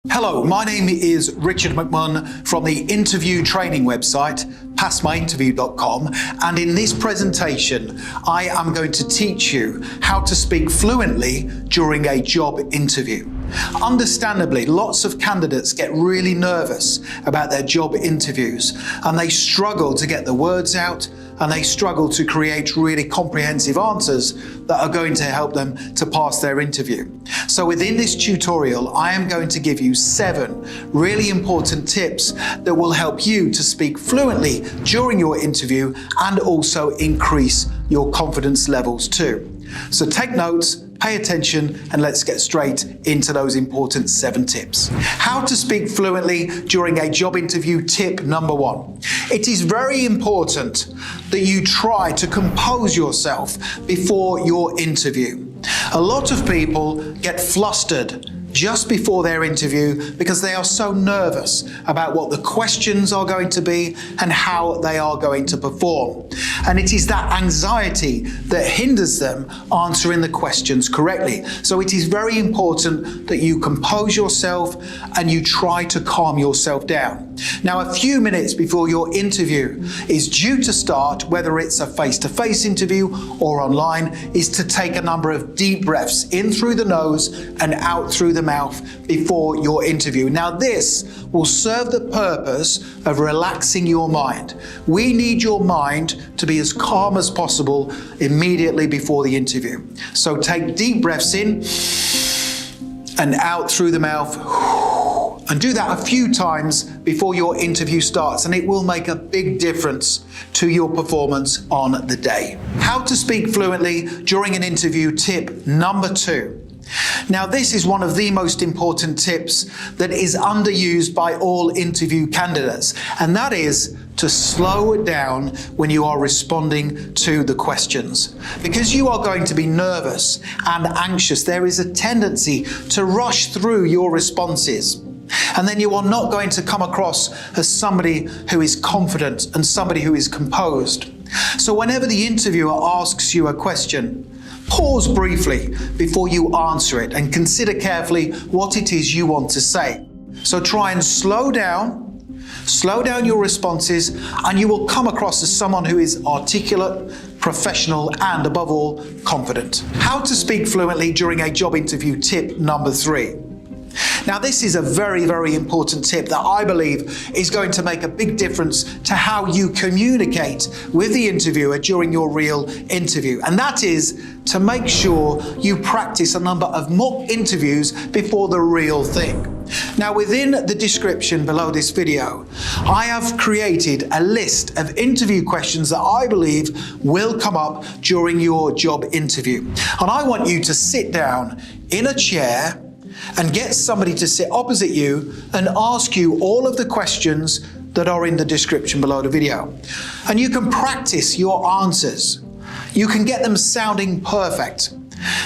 Hello, my name is Richard McMunn from the interview training website, passmyinterview.com, and in this presentation, I am going to teach you how to speak fluently during a job interview. Understandably, lots of candidates get really nervous about their job interviews, and they struggle to get the words out, and they struggle to create really comprehensive answers that are going to help them to pass their interview. So within this tutorial, I am going to give you 7 really important tips that will help you to speak fluently during your interview and also increase your confidence levels too. So take notes, pay attention, and let's get straight into those important 7 tips. How to speak fluently during a job interview. Tip number 1. It is very important that you try to compose yourself before your interview. A lot of people get flustered just before their interview because they are so nervous about what the questions are going to be and how they are going to perform. And it is that anxiety that hinders them answering the questions correctly. So it is very important that you compose yourself and you try to calm yourself down. Now, a few minutes before your interview is due to start, whether it's a face-to-face interview or online, is to take a number of deep breaths in through the nose and out through the mouth before your interview. Now, this will serve the purpose of relaxing your mind. We need your mind to be as calm as possible immediately before the interview. So take deep breaths in and out through the mouth. And do that a few times before your interview starts, and it will make a big difference to your performance on the day. How to speak fluently during an interview. Tip number 2. Now, this is one of the most important tips that is underused by all interview candidates, and that is to slow it down when you are responding to the questions. Because you are going to be nervous and anxious, there is a tendency to rush through your responses. And then you are not going to come across as somebody who is confident and somebody who is composed. So whenever the interviewer asks you a question, pause briefly before you answer it and consider carefully what it is you want to say. So try and slow down your responses, and you will come across as someone who is articulate, professional, and above all, confident. How to speak fluently during a job interview. Tip number 3. Now, this is a very, very important tip that I believe is going to make a big difference to how you communicate with the interviewer during your real interview. And that is to make sure you practice a number of mock interviews before the real thing. Now, within the description below this video, I have created a list of interview questions that I believe will come up during your job interview. And I want you to sit down in a chair and get somebody to sit opposite you and ask you all of the questions that are in the description below the video. And you can practice your answers. You can get them sounding perfect.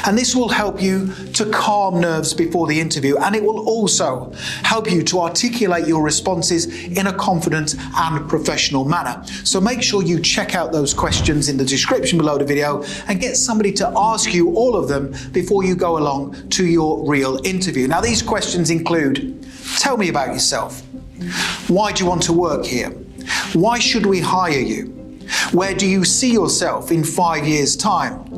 And this will help you to calm nerves before the interview, and it will also help you to articulate your responses in a confident and professional manner. So make sure you check out those questions in the description below the video and get somebody to ask you all of them before you go along to your real interview. Now, these questions include: tell me about yourself. Why do you want to work here? Why should we hire you? Where do you see yourself in 5 years' time?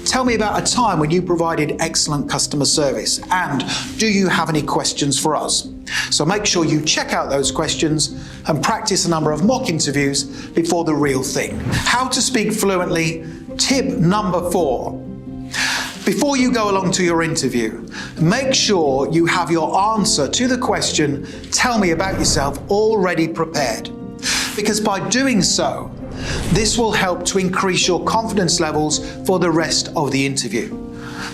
Tell me about a time when you provided excellent customer service. And do you have any questions for us? So make sure you check out those questions and practice a number of mock interviews before the real thing. How to speak fluently. Tip number 4. Before you go along to your interview, make sure you have your answer to the question, tell me about yourself, already prepared. Because by doing so, this will help to increase your confidence levels for the rest of the interview.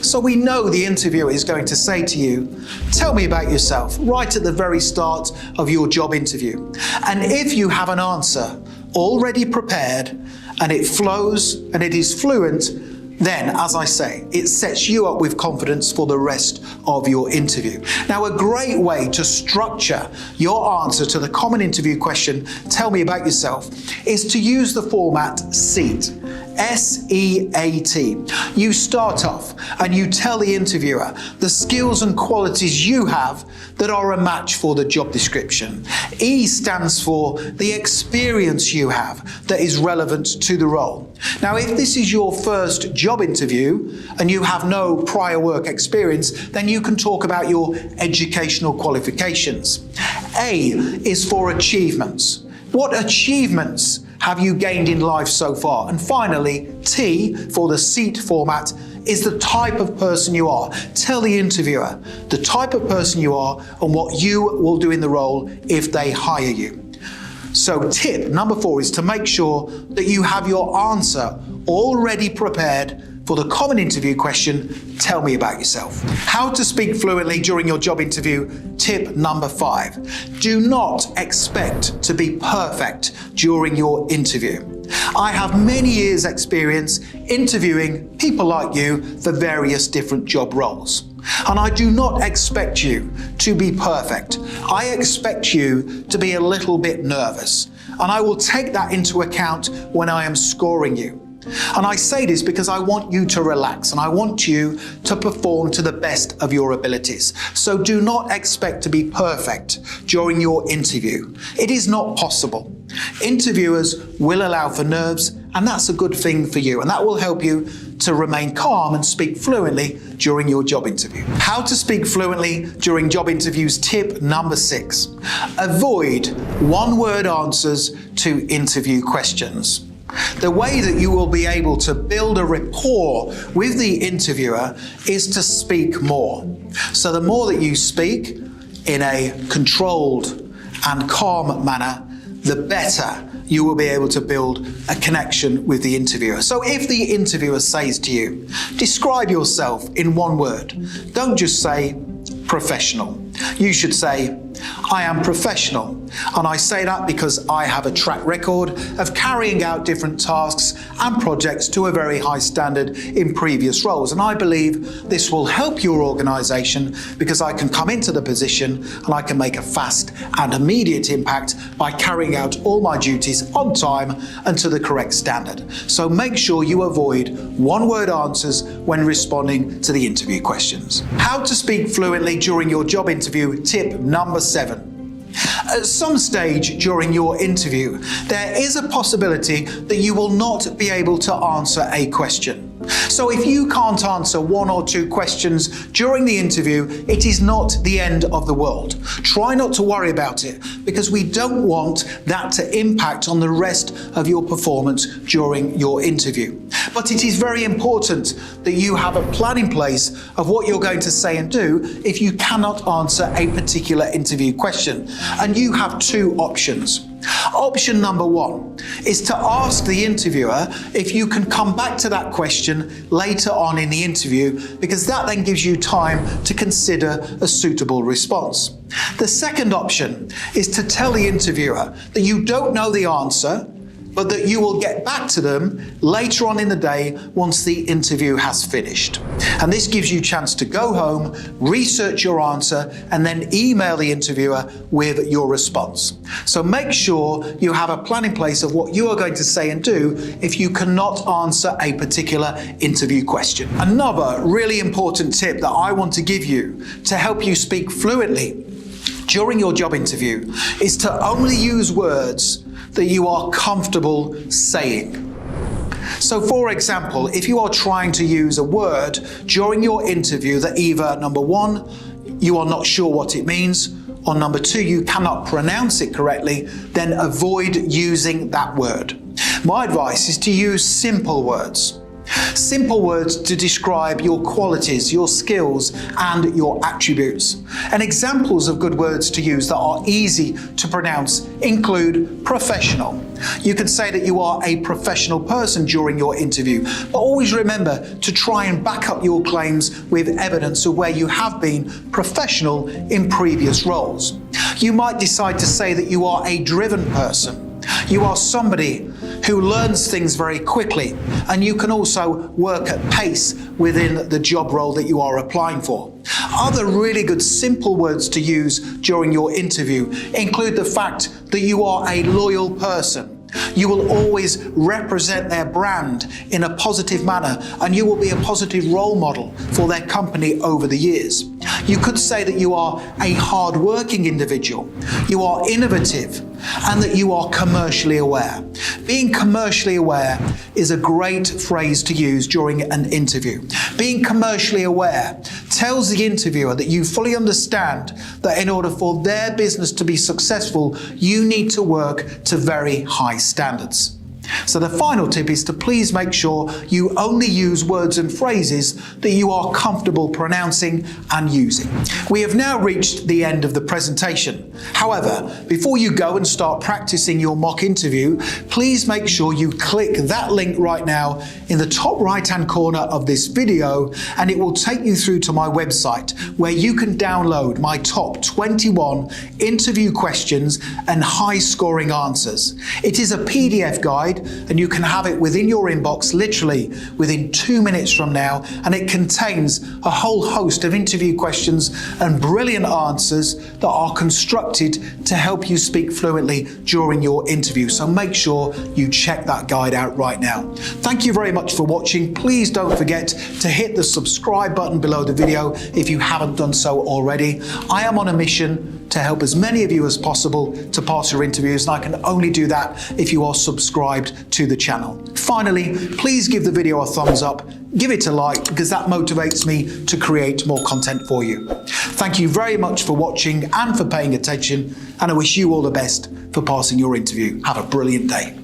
So we know the interviewer is going to say to you, tell me about yourself, right at the very start of your job interview. And if you have an answer already prepared and it flows and it is fluent, then, as I say, it sets you up with confidence for the rest of your interview. Now, a great way to structure your answer to the common interview question, tell me about yourself, is to use the format SEAT. S-E-A-T. You start off and you tell the interviewer the skills and qualities you have that are a match for the job description. E stands for the experience you have that is relevant to the role. Now, if this is your first job interview and you have no prior work experience, then you can talk about your educational qualifications. A is for achievements. What achievements have you gained in life so far? And finally, T, for the seat format, is the type of person you are. Tell the interviewer the type of person you are and what you will do in the role if they hire you. So tip number 4 is to make sure that you have your answer already prepared for the common interview question, tell me about yourself. How to speak fluently during your job interview, tip number 5. Do not expect to be perfect during your interview. I have many years' experience interviewing people like you for various different job roles. And I do not expect you to be perfect. I expect you to be a little bit nervous. And I will take that into account when I am scoring you. And I say this because I want you to relax and I want you to perform to the best of your abilities. So do not expect to be perfect during your interview. It is not possible. Interviewers will allow for nerves, and that's a good thing for you, and that will help you to remain calm and speak fluently during your job interview. How to speak fluently during job interviews, tip number 6. Avoid one-word answers to interview questions. The way that you will be able to build a rapport with the interviewer is to speak more. So the more that you speak in a controlled and calm manner, the better you will be able to build a connection with the interviewer. So if the interviewer says to you, describe yourself in one word, don't just say professional. You should say, I am professional. And I say that because I have a track record of carrying out different tasks and projects to a very high standard in previous roles. And I believe this will help your organization because I can come into the position and I can make a fast and immediate impact by carrying out all my duties on time and to the correct standard. So make sure you avoid one-word answers when responding to the interview questions. How to speak fluently during your job interview, tip number 7. At some stage during your interview, there is a possibility that you will not be able to answer a question. So if you can't answer 1 or 2 questions during the interview, it is not the end of the world. Try not to worry about it because we don't want that to impact on the rest of your performance during your interview. But it is very important that you have a plan in place of what you're going to say and do if you cannot answer a particular interview question. And you have 2 options. Option number 1 is to ask the interviewer if you can come back to that question later on in the interview, because that then gives you time to consider a suitable response. The second option is to tell the interviewer that you don't know the answer, but that you will get back to them later on in the day once the interview has finished. And this gives you a chance to go home, research your answer, and then email the interviewer with your response. So make sure you have a plan in place of what you are going to say and do if you cannot answer a particular interview question. Another really important tip that I want to give you to help you speak fluently during your job interview is to only use words that you are comfortable saying. So for example, if you are trying to use a word during your interview that either number 1, you are not sure what it means, or number 2, you cannot pronounce it correctly, then avoid using that word. My advice is to use simple words. Simple words to describe your qualities, your skills, and your attributes. And examples of good words to use that are easy to pronounce include professional. You can say that you are a professional person during your interview, but always remember to try and back up your claims with evidence of where you have been professional in previous roles. You might decide to say that you are a driven person. You are somebody who learns things very quickly, and you can also work at pace within the job role that you are applying for. Other really good simple words to use during your interview include the fact that you are a loyal person. You will always represent their brand in a positive manner, and you will be a positive role model for their company over the years. You could say that you are a hard-working individual, you are innovative, and that you are commercially aware. Being commercially aware is a great phrase to use during an interview. Being commercially aware tells the interviewer that you fully understand that in order for their business to be successful, you need to work to very high standards. So the final tip is to please make sure you only use words and phrases that you are comfortable pronouncing and using. We have now reached the end of the presentation. However, before you go and start practicing your mock interview, please make sure you click that link right now in the top right-hand corner of this video, and it will take you through to my website where you can download my top 21 interview questions and high-scoring answers. It is a PDF guide, and you can have it within your inbox literally within 2 minutes from now, and it contains a whole host of interview questions and brilliant answers that are constructed to help you speak fluently during your interview. So make sure you check that guide out right now. Thank you very much for watching. Please don't forget to hit the subscribe button below the video if you haven't done so already. I am on a mission to help as many of you as possible to pass your interviews, and I can only do that if you are subscribed to the channel. Finally, please give the video a thumbs up, give it a like, because that motivates me to create more content for you. Thank you very much for watching and for paying attention, and I wish you all the best for passing your interview. Have a brilliant day.